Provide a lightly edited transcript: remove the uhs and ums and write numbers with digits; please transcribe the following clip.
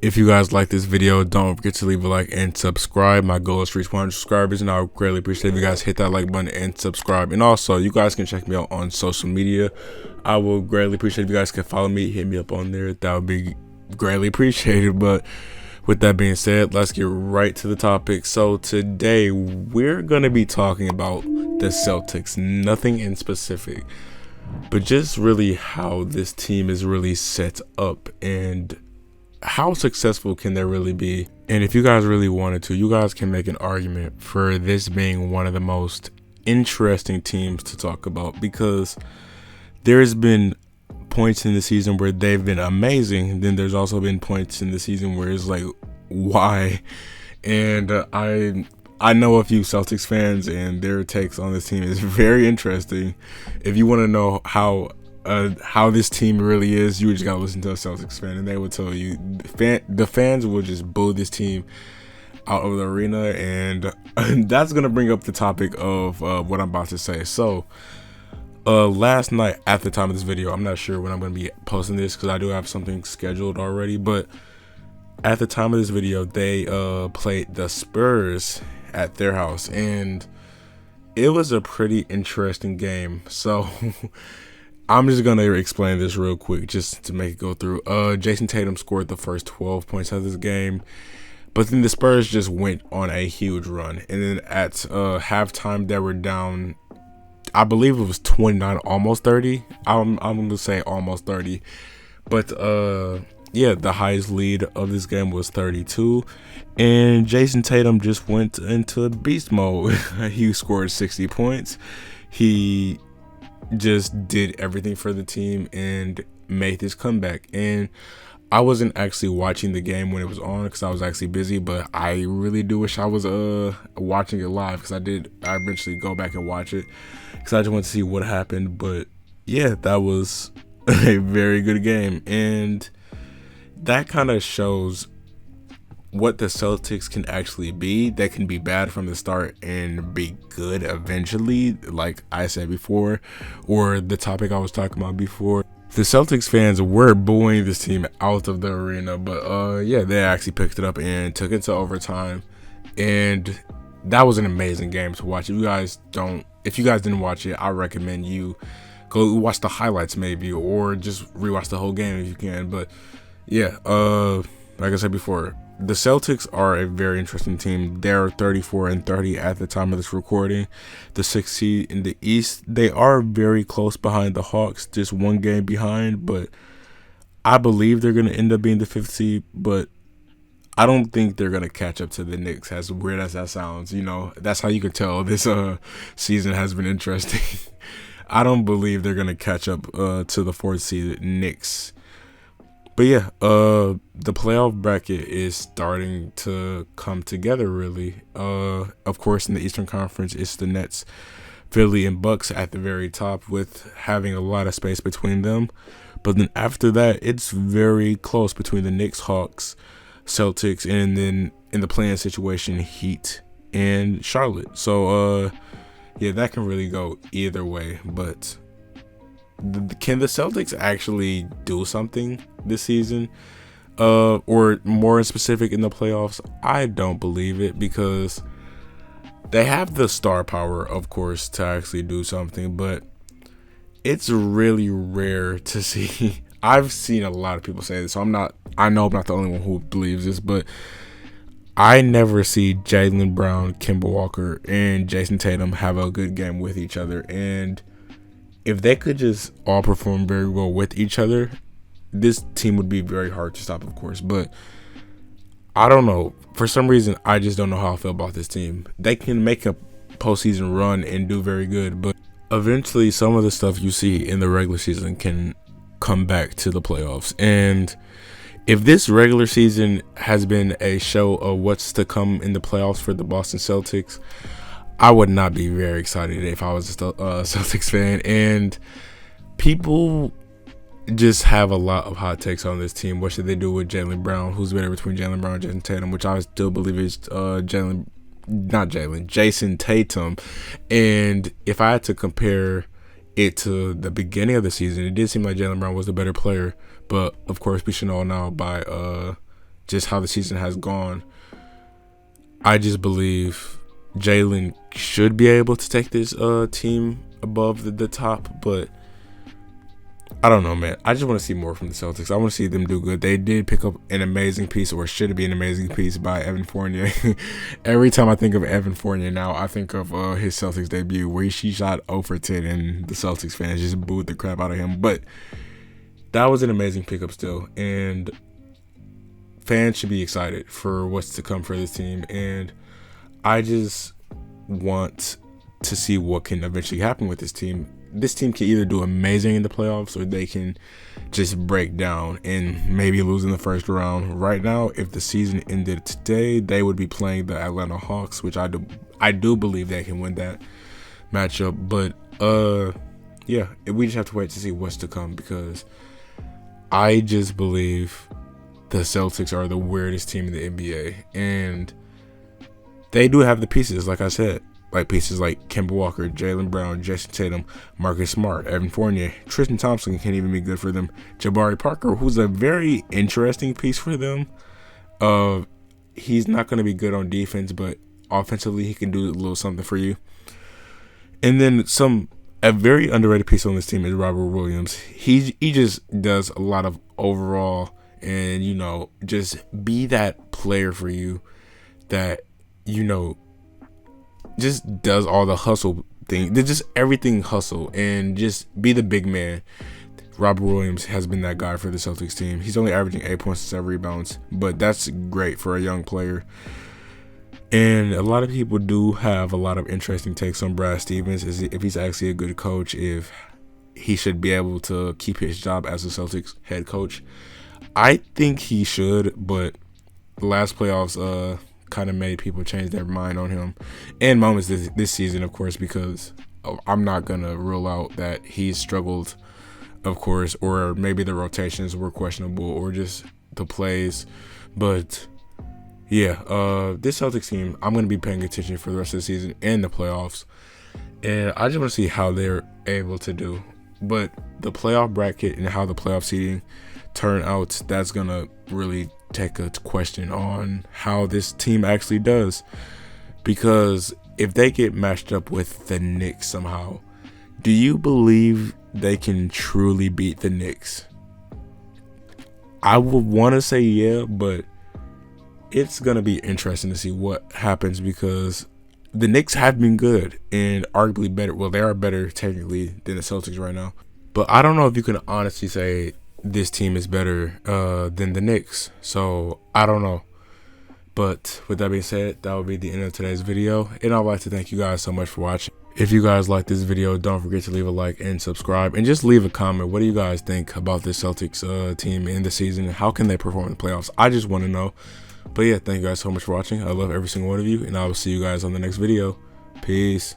If you guys like this video, don't forget to leave a like and subscribe. My goal is to reach 100 subscribers, and I would greatly appreciate if you guys hit that like button and subscribe. And also, you guys can check me out on social media. I will greatly appreciate if you guys can follow me, hit me up on there. That would be greatly appreciated. But with that being said, let's get right to the topic. So today we're going to be talking about the Celtics. Nothing in specific, but just really how this team is really set up and how successful can they really be. And if you guys really wanted to, you guys can make an argument for this being one of the most interesting teams to talk about, because there's been points in the season where they've been amazing. Then there's also been points in the season where it's like, why? And I know a few Celtics fans, and their takes on this team is very interesting. If you want to know how this team really is, you just gotta listen to a Celtics fan, and they will tell you. The fans will just boo this team out of the arena, and that's gonna bring up the topic of what I'm about to say. So last night, at the time of this video, I'm not sure when I'm gonna be posting this because I do have something scheduled already, but at the time of this video, they played the Spurs at their house, and it was a pretty interesting game. So I'm just gonna explain this real quick just to make it go through. Jayson Tatum scored the first 12 points of this game, but then the Spurs just went on a huge run, and then at halftime they were down, I believe it was 29, almost 30. I'm gonna say almost 30, but yeah, the highest lead of this game was 32, and Jayson Tatum just went into beast mode. He scored 60 points. He just did everything for the team and made this comeback. And I wasn't actually watching the game when it was on because I was actually busy, but I really do wish I was watching it live, because I eventually go back and watch it because I just want to see what happened. But yeah, that was a very good game, and that kind of shows what the Celtics can actually be. They can be bad from the start and be good eventually, like I said before, or the topic I was talking about before. The Celtics fans were booing this team out of the arena, but yeah, they actually picked it up and took it to overtime, and that was an amazing game to watch. If you guys didn't watch it, I recommend you go watch the highlights maybe, or just rewatch the whole game if you can. But yeah, like I said before, the Celtics are a very interesting team. They're 34-30 at the time of this recording, the 6th seed in the East. They are very close behind the Hawks, just one game behind, but I believe they're going to end up being the 5th seed, but I don't think they're going to catch up to the Knicks, as weird as that sounds. You know, that's how you can tell this season has been interesting. I don't believe they're going to catch up to the 4th seed Knicks. But yeah, the playoff bracket is starting to come together, really. Of course, in the Eastern Conference, it's the Nets, Philly, and Bucks at the very top, with having a lot of space between them. But then after that, it's very close between the Knicks, Hawks, Celtics, and then in the play-in situation, Heat and Charlotte. So yeah, that can really go either way. But can the Celtics actually do something this season, or more specific in the playoffs? I don't believe it, because they have the star power, of course, to actually do something, but it's really rare to see. I've seen a lot of people say this, so I know I'm not the only one who believes this, but I never see Jaylen Brown, Kemba Walker, and Jayson Tatum have a good game with each other. And if they could just all perform very well with each other, this team would be very hard to stop, of course. But I don't know. For some reason, I just don't know how I feel about this team. They can make a postseason run and do very good, but eventually some of the stuff you see in the regular season can come back to the playoffs. And if this regular season has been a show of what's to come in the playoffs for the Boston Celtics, I would not be very excited if I was a Celtics fan. And people just have a lot of hot takes on this team. What should they do with Jaylen Brown? Who's better between Jaylen Brown and Jayson Tatum? Which I still believe is Jayson Tatum. And if I had to compare it to the beginning of the season, it did seem like Jaylen Brown was the better player. But of course, we should all know by just how the season has gone, I just believe Jaylen should be able to take this team above the top, but I don't know, man. I just want to see more from the Celtics. I want to see them do good. They did pick up an amazing piece, or should it be an amazing piece, by Evan Fournier. Every time I think of Evan Fournier now, I think of his Celtics debut where he shot 0 for 10 and the Celtics fans just booed the crap out of him. But that was an amazing pickup still, and fans should be excited for what's to come for this team. And I just want to see what can eventually happen with this team. This team can either do amazing in the playoffs, or they can just break down and maybe lose in the first round. Right now, if the season ended today, they would be playing the Atlanta Hawks, which I do believe they can win that matchup. But yeah, we just have to wait to see what's to come, because I just believe the Celtics are the weirdest team in the NBA, and they do have the pieces, like I said. Like pieces like Kemba Walker, Jaylen Brown, Jayson Tatum, Marcus Smart, Evan Fournier, Tristan Thompson can't even be good for them. Jabari Parker, who's a very interesting piece for them. He's not going to be good on defense, but offensively he can do a little something for you. And then a very underrated piece on this team is Robert Williams. He just does a lot of overall, and just be that player for you that just does all the hustle thing. Just everything hustle, and just be the big man. Robert Williams has been that guy for the Celtics team. He's only averaging 8 points and 7 rebounds, but that's great for a young player. And a lot of people do have a lot of interesting takes on Brad Stevens, if he's actually a good coach, if he should be able to keep his job as the Celtics head coach. I think he should, but the last playoffs kind of made people change their mind on him, and moments this season, of course, because I'm not gonna rule out that he's struggled, of course, or maybe the rotations were questionable, or just the plays. But yeah, this Celtics team, I'm gonna be paying attention for the rest of the season and the playoffs, and I just want to see how they're able to do. But the playoff bracket and how the playoff seeding turn out, that's gonna really take a question on how this team actually does, because if they get matched up with the Knicks somehow, do you believe they can truly beat the Knicks? I would want to say yeah, but it's gonna be interesting to see what happens, because the Knicks have been good and arguably better. Well, they are better technically than the Celtics right now, but I don't know if you can honestly say this team is better than the Knicks. So I don't know. But with that being said, that will be the end of today's video, and I'd like to thank you guys so much for watching. If you guys like this video, don't forget to leave a like and subscribe, and just leave a comment. What do you guys think about this Celtics team in the season? How can they perform in the playoffs? I just want to know. But yeah, thank you guys so much for watching. I love every single one of you, and I will see you guys on the next video. Peace.